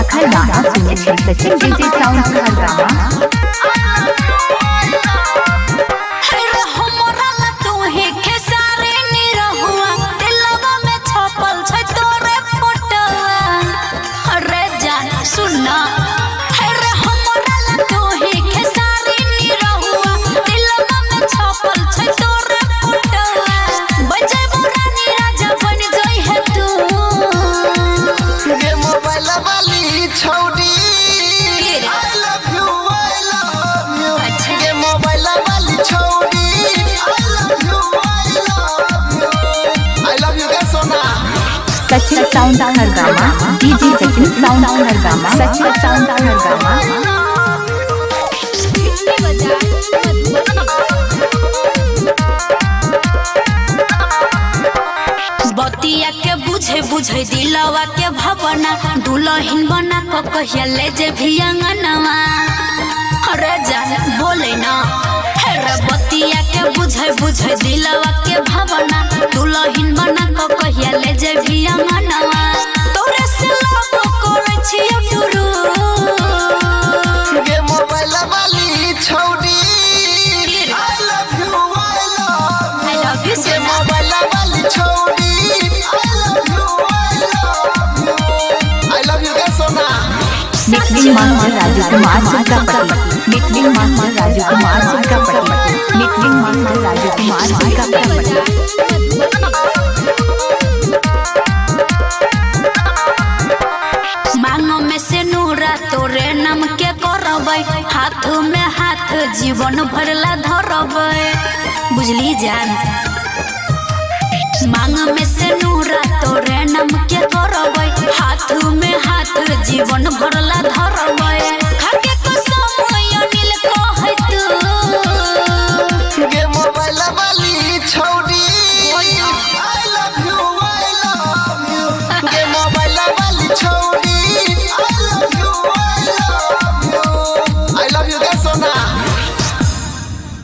अखर गाना सुने सचिन डीजे साउंड हर सचिन साउंड हर गामा डीजे सचिन साउंड हर गामा सचिन साउंड हर गामा बतिया के बुझे बुझे दिलवा के भावना दुल्हन बना को कहिया ले जे भी अंगनवा अरे जान बोले ना हेरे बतिया के बुझे बुझे दिलवा के भावना दुल्हन बना को कहिया ले जे भी अंगनवा तोरे से लाभ करे छियो टुरु गे मोबाइल वाली छौड़ी आई लव यू गे मोबाइल वाली छौड़ी आई लव यू गे सोना mixing master Raju Kumar Surkapatti mixing master Raju Kumar Surkapatti mixing master Raju Kumar Surkapatti मांगो में से नूरा तोरे नाम के करबै हाथ में हाथ जीवन भरला धरबै बुझली जान मांग में से नूरा तोरे नाम के करबै हाथ में हाथ जीवन भरला धरबै